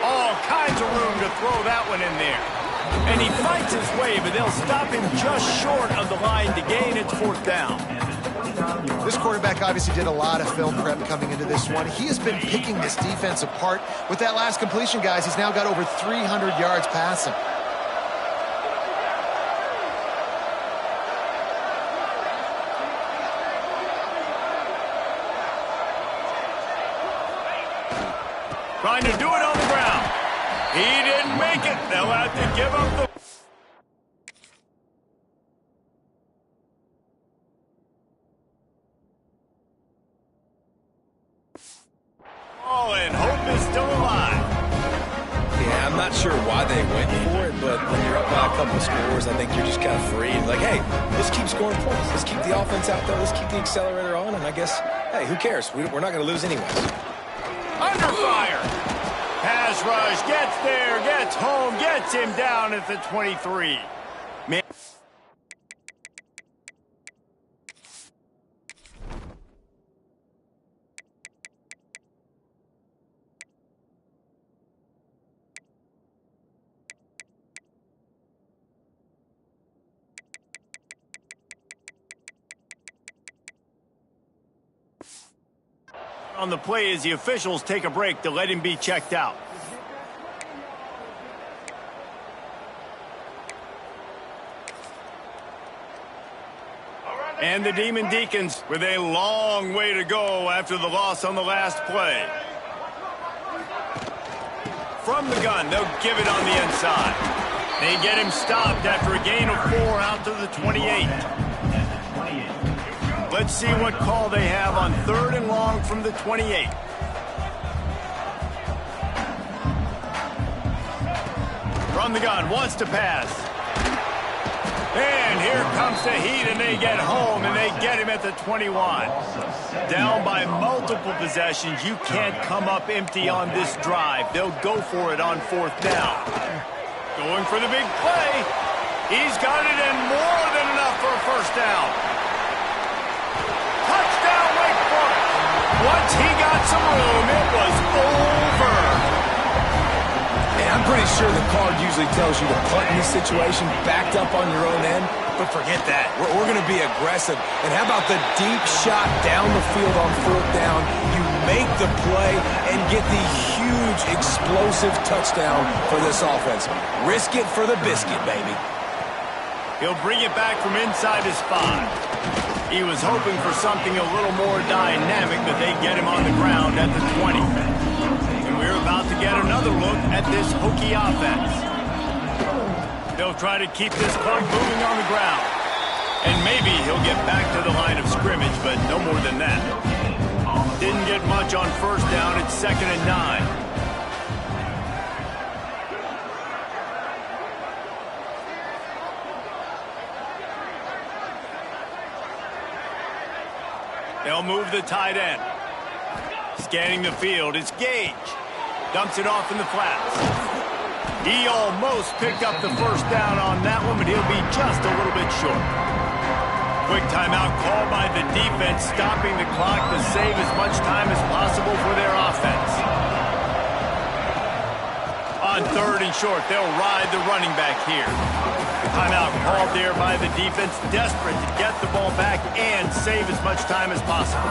All kinds of room to throw that one in there. And he fights his way, but they'll stop him just short of the line to gain. It's fourth down. This quarterback obviously did a lot of film prep coming into this one. He has been picking this defense apart. With that last completion, guys, he's now got over 300 yards passing. Trying to do it on the ground. He didn't make it. They'll have to give up the... Oh, and hope is still alive. Yeah, I'm not sure why they went for it, but when you're up by a couple of scores, I think you're just kind of free. Like, hey, let's keep scoring points. Let's keep the offense out there. Let's keep the accelerator on, and I guess, hey, who cares? We're not going to lose anyways. Under fire. Pass rush, gets there, gets home, gets him down at the 23. Man. On the play as the officials take a break to let him be checked out. And the Demon Deacons with a long way to go after the loss on the last play. From the gun, they'll give it on the inside. They get him stopped after a gain of 4 out to the 28. Let's see what call they have on 3rd and long from the 28. From the gun, wants to pass. And here comes the heat, and they get home, and they get him at the 21. Down by multiple possessions. You can't come up empty on this drive. They'll go for it on 4th down. Going for the big play. He's got it, and more than enough for a first down. Touchdown, Wake Forest. Once he got some room, it was over. And I'm pretty sure the card usually tells you to punt in this situation, backed up on your own end, but forget that. We're going to be aggressive. And how about the deep shot down the field on 4th down? You make the play and get the huge explosive touchdown for this offense. Risk it for the biscuit, baby. He'll bring it back from inside his 5. He was hoping for something a little more dynamic, but they get him on the ground at the 20. And we're about to get another look at this Hokie offense. They'll try to keep this clock moving on the ground. And maybe he'll get back to the line of scrimmage, but no more than that. Didn't get much on 1st down. It's 2nd and 9. They'll move the tight end. Scanning the field, it's Gage. Dumps it off in the flats. He almost picked up the first down on that one, but he'll be just a little bit short. Quick timeout called by the defense, stopping the clock to save as much time as possible for their offense. On 3rd and short, they'll ride the running back here. Timeout called there by the defense, desperate to get the ball back and save as much time as possible.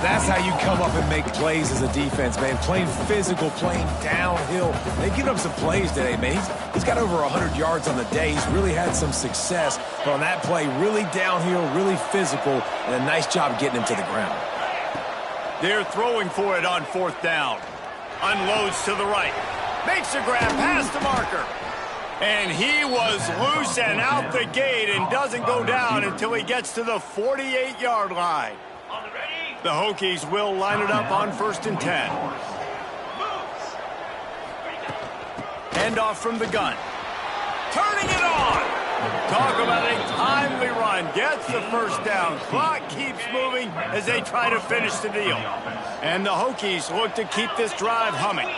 That's how you come up and make plays as a defense, man. Playing physical, playing downhill. They've given up some plays today, man. He's got over 100 yards on the day. He's really had some success. But on that play, really downhill, really physical, and a nice job getting him to the ground. They're throwing for it on 4th down. Unloads to the right. Makes a grab past the marker. And he was loose and out the gate and doesn't go down until he gets to the 48-yard line. The Hokies will line it up on 1st and 10. Handoff from the gun. Turning it on. Talk about a timely run. Gets the 1st down. Clock keeps moving as they try to finish the deal. And the Hokies look to keep this drive humming.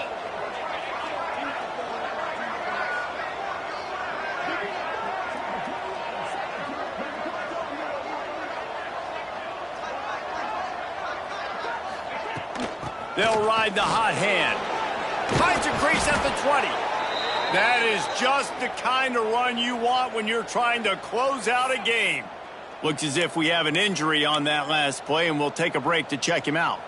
They'll ride the hot hand. Finds a crease at the 20. That is just the kind of run you want when you're trying to close out a game. Looks as if we have an injury on that last play, and we'll take a break to check him out.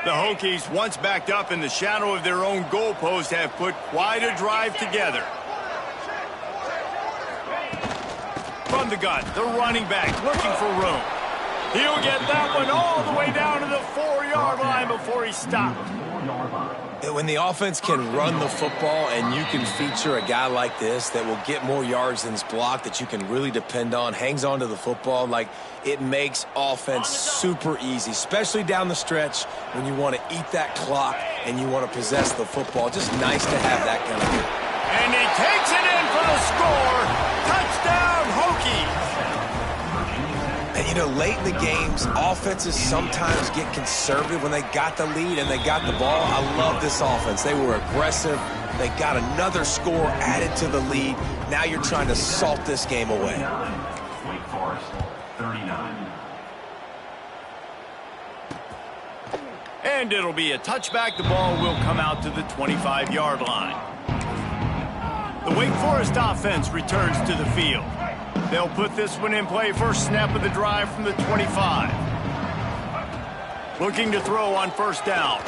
The Hokies, once backed up in the shadow of their own goalpost, have put quite a drive together. From the gun, the running back looking for room. He'll get that one all the way down to the 4-yard line before he's stopped. When the offense can run the football and you can feature a guy like this that will get more yards than his block, that you can really depend on, hangs on to the football, like it makes offense super easy, especially down the stretch when you want to eat that clock and you want to possess the football. Just nice to have that kind of thing. And he takes it in for the score. Touchdown, Hokies. And, you know, late in the games, offenses sometimes get conservative when they got the lead and they got the ball. I love this offense. They were aggressive. They got another score added to the lead. Now you're trying to salt this game away. Wake Forest, 39. And it'll be a touchback. The ball will come out to the 25-yard line. The Wake Forest offense returns to the field. They'll put this one in play. First snap of the drive from the 25. Looking to throw on 1st down.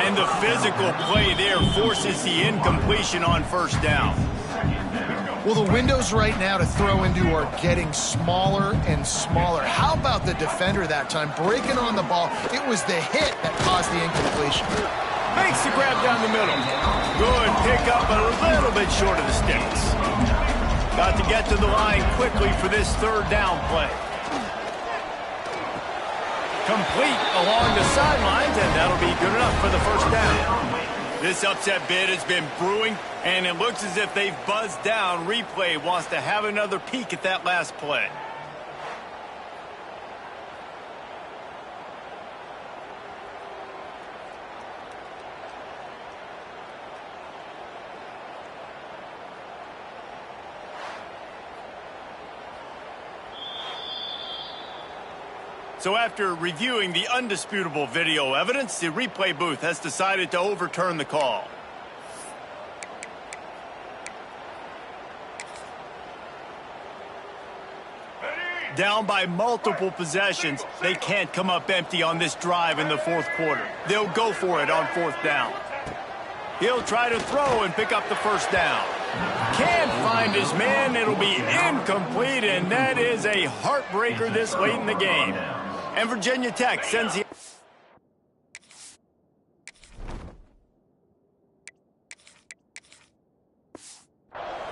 And the physical play there forces the incompletion on 1st down. Well, the windows right now to throw into are getting smaller and smaller. How about the defender that time breaking on the ball? It was the hit that caused the incompletion. Makes the grab down the middle. Good pickup, but a little bit short of the sticks. Got to get to the line quickly for this 3rd down play. Complete along the sidelines, and that'll be good enough for the 1st down. This upset bid has been brewing, and it looks as if they've buzzed down. Replay wants to have another peek at that last play. So after reviewing the undisputable video evidence, the replay booth has decided to overturn the call. Down by multiple possessions, they can't come up empty on this drive in the 4th quarter. They'll go for it on 4th down. He'll try to throw and pick up the 1st down. Can't find his man. It'll be incomplete, and that is a heartbreaker this late in the game. And Virginia Tech sends the...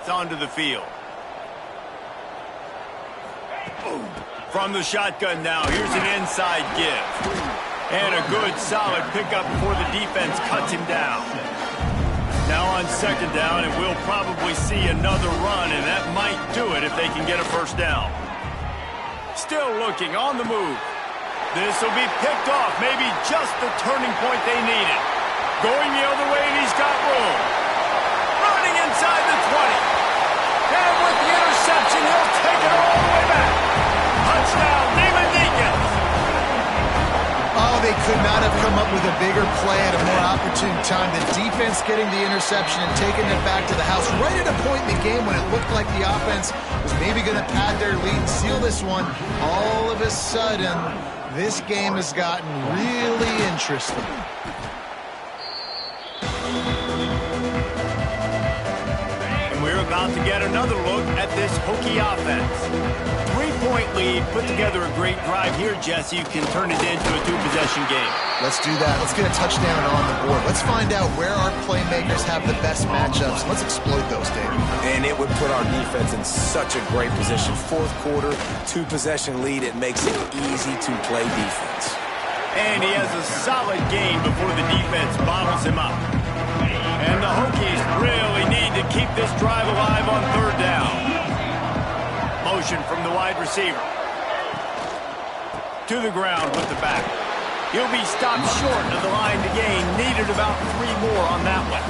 It's onto the field. From the shotgun now, here's an inside give. And a good, solid pickup before the defense cuts him down. Now on 2nd down, and we'll probably see another run, and that might do it if they can get a 1st down. Still looking, on the move. This will be picked off, maybe just the turning point they needed. Going the other way, and he's got room. Running inside the 20. And with the interception, he'll take it away. could not have come up with a bigger play at a more opportune time. The defense getting the interception and taking it back to the house right at a point in the game when it looked like the offense was maybe going to pad their lead and seal this one. All of a sudden, this game has gotten really interesting. We're about to get another look at this Hokie offense. 3-point lead, put together a great drive here, Jesse. You can turn it into a two-possession game. Let's do that. Let's get a touchdown on the board. Let's find out where our playmakers have the best matchups. Let's exploit those, David. And it would put our defense in such a great position. Fourth quarter, two-possession lead. It makes it easy to play defense. And he has a solid gain before the defense bottles him up. And the Hokies really need to keep this drive alive on third down. Motion from the wide receiver. To the ground with the back. He'll be stopped short of the line to gain. Needed about 3 more on that one.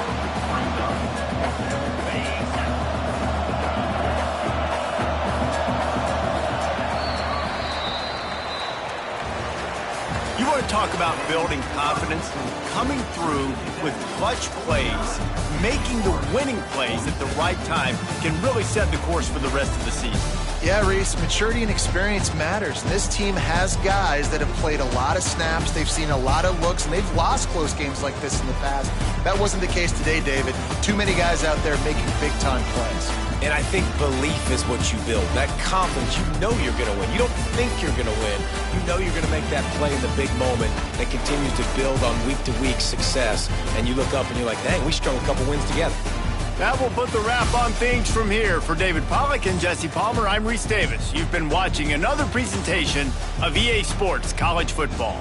You want to talk about building confidence? Coming through with clutch plays, making the winning plays at the right time can really set the course for the rest of the season. Yeah, Reese, maturity and experience matters. This team has guys that have played a lot of snaps. They've seen a lot of looks, and they've lost close games like this in the past. That wasn't the case today, David. Too many guys out there making big-time plays. And I think belief is what you build. That confidence, you know you're going to win. You don't think you're going to win. You know you're going to make that play in the big moment that continues to build on week-to-week success. And you look up and you're like, dang, we strung a couple wins together. That will put the wrap on things from here. For David Pollack and Jesse Palmer, I'm Reese Davis. You've been watching another presentation of EA Sports College Football.